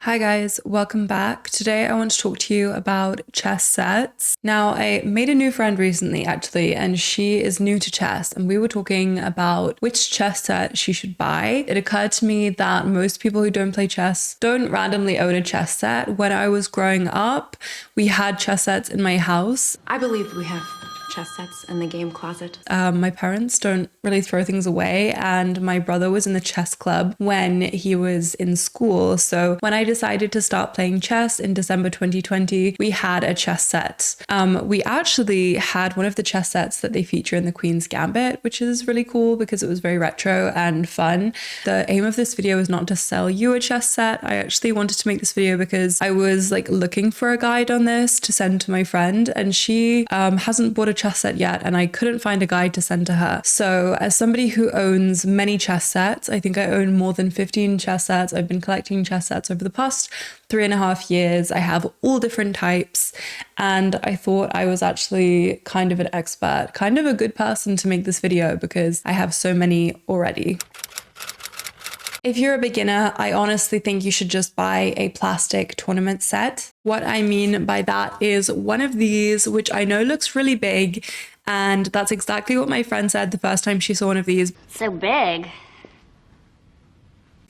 Hi guys, welcome back. Today I want to talk to you about chess sets. Now, I made a new friend recently actually, and she is new to chess, and we were talking about which chess set she should buy. It occurred to me that most people who don't play chess don't randomly own a chess set. When I was growing up, we had chess sets in my house. I believe we have chess sets in the game closet. My parents don't really throw things away, and my brother was in the chess club when he was in school. So when I decided to start playing chess in December 2020, we had a chess set. We actually had one of the chess sets that they feature in the Queen's Gambit, which is really cool because it was very retro and fun. The aim of this video is not to sell you a chess set. I actually wanted to make this video because I was looking for a guide on this to send to my friend, and she hasn't bought a chess set yet, and I couldn't find a guide to send to her. So as somebody who owns many chess sets, I think I own more than 15 chess sets. I've been collecting chess sets over the past 3.5 years. I have all different types, and I thought I was actually kind of an expert, kind of a good person to make this video because I have so many already. If you're a beginner, I honestly think you should just buy a plastic tournament set. What I mean by that is one of these, which I know looks really big, and that's exactly what my friend said the first time she saw one of these. So big.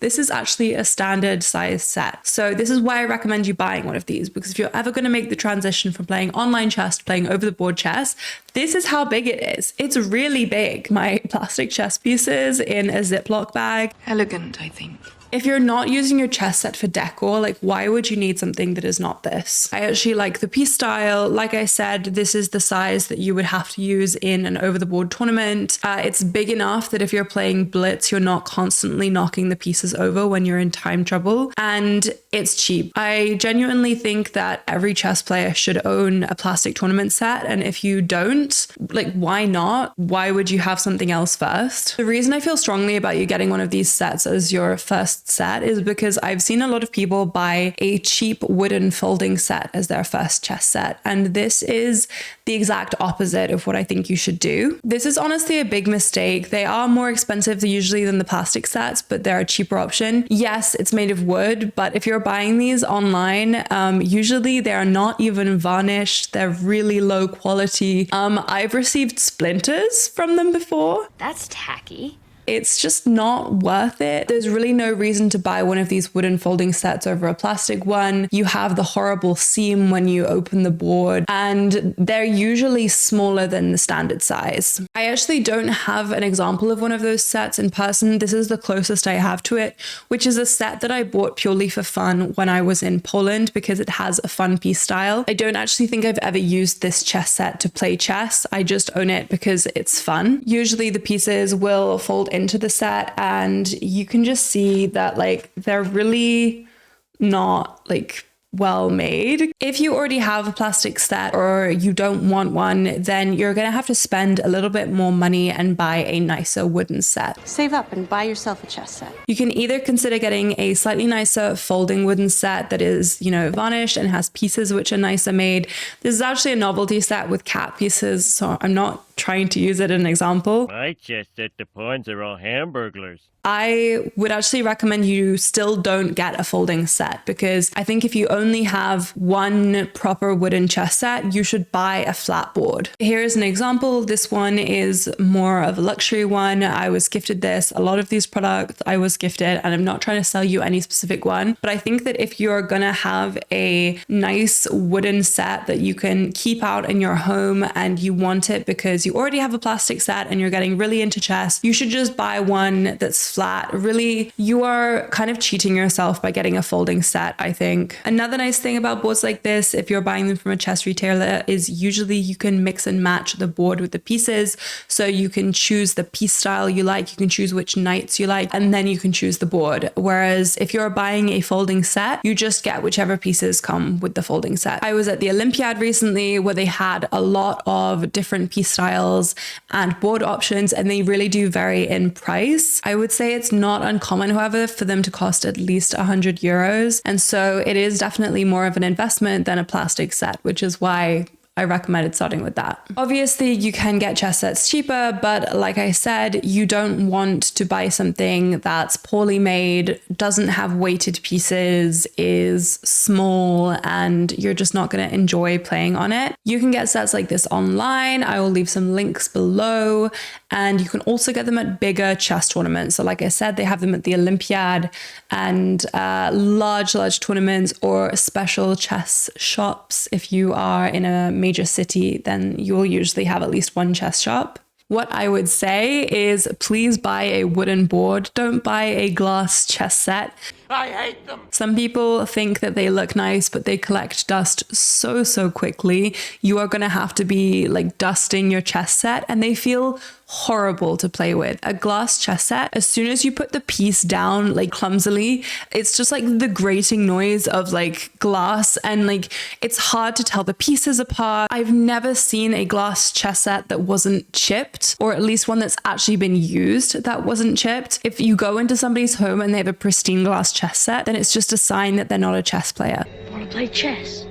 This is actually a standard size set. So this is why I recommend you buying one of these, because if you're ever going to make the transition from playing online chess to playing over the board chess, this is how big it is. It's really big. My plastic chess pieces in a Ziploc bag. Elegant, I think. If you're not using your chess set for decor, why would you need something that is not this? I actually like the piece style. Like I said, this is the size that you would have to use in an over-the-board tournament. It's big enough that if you're playing blitz, you're not constantly knocking the pieces over when you're in time trouble. And it's cheap. I genuinely think that every chess player should own a plastic tournament set. And if you don't, why not? Why would you have something else first? The reason I feel strongly about you getting one of these sets as your first set is because I've seen a lot of people buy a cheap wooden folding set as their first chess set, and this is the exact opposite of what I think you should do. This is honestly a big mistake. They are more expensive usually than the plastic sets, but they're a cheaper option. Yes, it's made of wood, but if you're buying these online, usually they're not even varnished. They're really low quality. I've received splinters from them before. That's tacky. It's just not worth it. There's really no reason to buy one of these wooden folding sets over a plastic one. You have the horrible seam when you open the board, and they're usually smaller than the standard size. I actually don't have an example of one of those sets in person. This is the closest I have to it, which is a set that I bought purely for fun when I was in Poland because it has a fun piece style. I don't actually think I've ever used this chess set to play chess. I just own it because it's fun. Usually the pieces will fold into the set, and you can just see that they're really not well made. If you already have a plastic set or you don't want one, then you're gonna have to spend a little bit more money and buy a nicer wooden set. Save up and buy yourself a chess set. You can either consider getting a slightly nicer folding wooden set that is, varnished and has pieces which are nicer made. This is actually a novelty set with cat pieces, so I'm not trying to use it as an example. My chess set, the pawns are all hamburglers. I would actually recommend you still don't get a folding set, because I think if you only have one proper wooden chess set, you should buy a flat board. Here is an example. This one is more of a luxury one. I was gifted this. A lot of these products I was gifted, and I'm not trying to sell you any specific one, but I think that if you're gonna have a nice wooden set that you can keep out in your home and you want it because you already have a plastic set and you're getting really into chess, you should just buy one that's flat. Really, you are kind of cheating yourself by getting a folding set, I think. Another nice thing about boards like this, if you're buying them from a chess retailer, is usually you can mix and match the board with the pieces. So you can choose the piece style you like, you can choose which knights you like, and then you can choose the board. Whereas if you're buying a folding set, you just get whichever pieces come with the folding set. I was at the Olympiad recently where they had a lot of different piece styles and board options, and they really do vary in price. I would say it's not uncommon, however, for them to cost at least 100 euros. And so it is definitely more of an investment than a plastic set, which is why I recommended starting with that. Obviously, you can get chess sets cheaper, but like I said, you don't want to buy something that's poorly made, doesn't have weighted pieces, is small, and you're just not going to enjoy playing on it. You can get sets like this online. I will leave some links below, and you can also get them at bigger chess tournaments. So like I said, they have them at the Olympiad and large tournaments or special chess shops. If you are in a major city, then you will usually have at least one chess shop. What I would say is please buy a wooden board. Don't buy a glass chess set. I hate them. Some people think that they look nice, but they collect dust so quickly. You are going to have to be like dusting your chess set, and they feel horrible to play with. A glass chess set, as soon as you put the piece down like clumsily, it's just like the grating noise of like glass, and like it's hard to tell the pieces apart. I've never seen a glass chess set that wasn't chipped, or at least one that's actually been used that wasn't chipped. If you go into somebody's home and they have a pristine glass chess set, then it's just a sign that they're not a chess player. Want to play chess?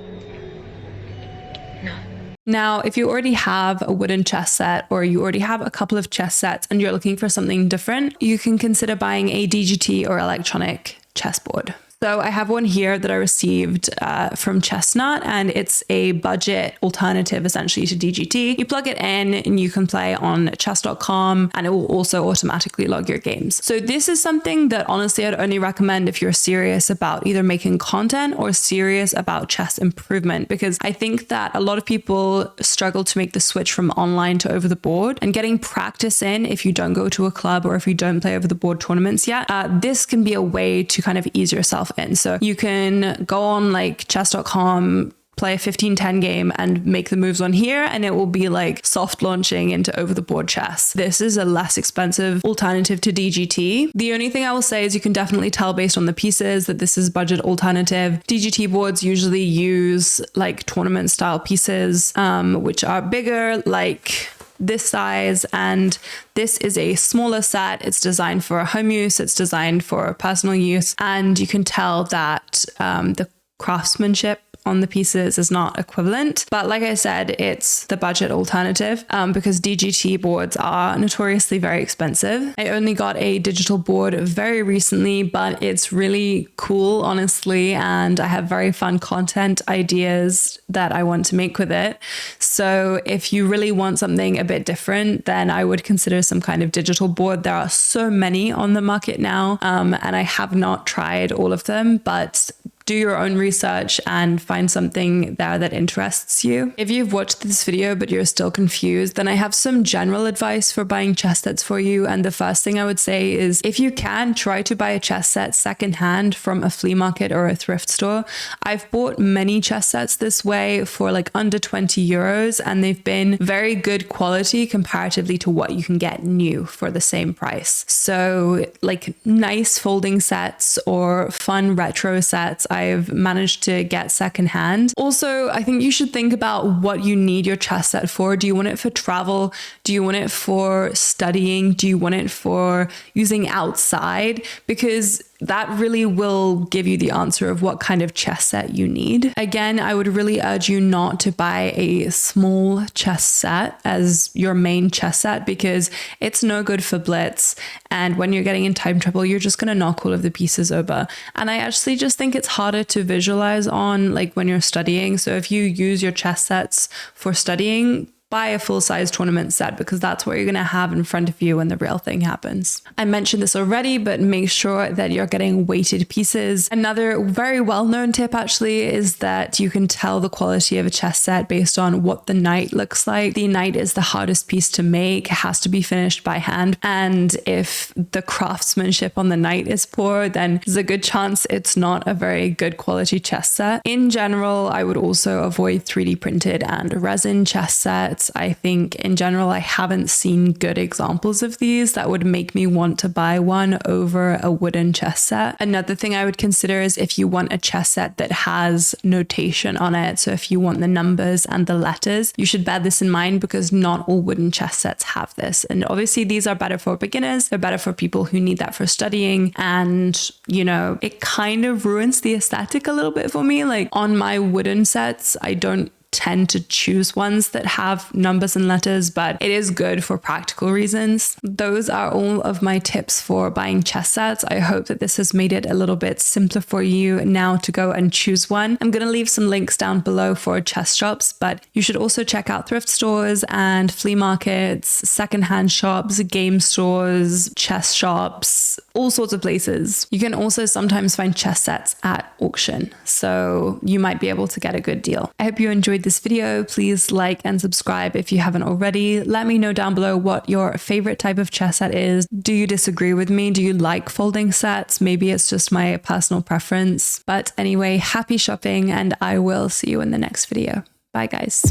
Now, if you already have a wooden chess set, or you already have a couple of chess sets and you're looking for something different, you can consider buying a DGT or electronic chessboard. So I have one here that I received from Chestnut, and it's a budget alternative essentially to DGT. You plug it in and you can play on chess.com, and it will also automatically log your games. So this is something that honestly I'd only recommend if you're serious about either making content or serious about chess improvement, because I think that a lot of people struggle to make the switch from online to over the board, and getting practice in if you don't go to a club or if you don't play over the board tournaments yet, this can be a way to kind of ease yourself in. So you can go on like chess.com, play a 15-10 game and make the moves on here, and it will be like soft launching into over the board chess. This is a less expensive alternative to DGT. The only thing I will say is you can definitely tell based on the pieces that this is budget alternative. DGT boards usually use like tournament style pieces, which are bigger, like this size, and this is a smaller set. It's designed for home use, it's designed for personal use, and you can tell that the craftsmanship on the pieces is not equivalent. But like I said, it's the budget alternative because DGT boards are notoriously very expensive. I only got a digital board very recently, but it's really cool, honestly, and I have very fun content ideas that I want to make with it. So if you really want something a bit different, then I would consider some kind of digital board. There are so many on the market now, and I have not tried all of them, but do your own research and find something there that interests you. If you've watched this video but you're still confused, then I have some general advice for buying chess sets for you. And the first thing I would say is, if you can, try to buy a chess set secondhand from a flea market or a thrift store. I've bought many chess sets this way for like under 20 euros, and they've been very good quality comparatively to what you can get new for the same price. So like nice folding sets or fun retro sets, I've managed to get secondhand. Also, I think you should think about what you need your chess set for. Do you want it for travel? Do you want it for studying? Do you want it for using outside? Because that really will give you the answer of what kind of chess set you need. Again, I would really urge you not to buy a small chess set as your main chess set, because it's no good for blitz. And when you're getting in time trouble, you're just going to knock all of the pieces over. And I actually just think it's harder to visualize on like when you're studying. So if you use your chess sets for studying, buy a full-size tournament set, because that's what you're going to have in front of you when the real thing happens. I mentioned this already, but make sure that you're getting weighted pieces. Another very well-known tip actually is that you can tell the quality of a chess set based on what the knight looks like. The knight is the hardest piece to make. It has to be finished by hand. And if the craftsmanship on the knight is poor, then there's a good chance it's not a very good quality chess set. In general, I would also avoid 3D printed and resin chess sets. I think in general, I haven't seen good examples of these that would make me want to buy one over a wooden chess set. Another thing I would consider is if you want a chess set that has notation on it. So if you want the numbers and the letters, you should bear this in mind, because not all wooden chess sets have this. And obviously these are better for beginners. They're better for people who need that for studying. And, you know, it kind of ruins the aesthetic a little bit for me. Like on my wooden sets, I don't tend to choose ones that have numbers and letters, but it is good for practical reasons. Those are all of my tips for buying chess sets. I hope that this has made it a little bit simpler for you now to go and choose one. I'm going to leave some links down below for chess shops, but you should also check out thrift stores and flea markets, secondhand shops, game stores, chess shops, all sorts of places. You can also sometimes find chess sets at auction, so you might be able to get a good deal. I hope you enjoyed this video. Please like and subscribe if you haven't already. Let me know down below what your favorite type of chess set is. Do you disagree with me? Do you like folding sets? Maybe it's just my personal preference. But anyway, happy shopping, and I will see you in the next video. Bye guys.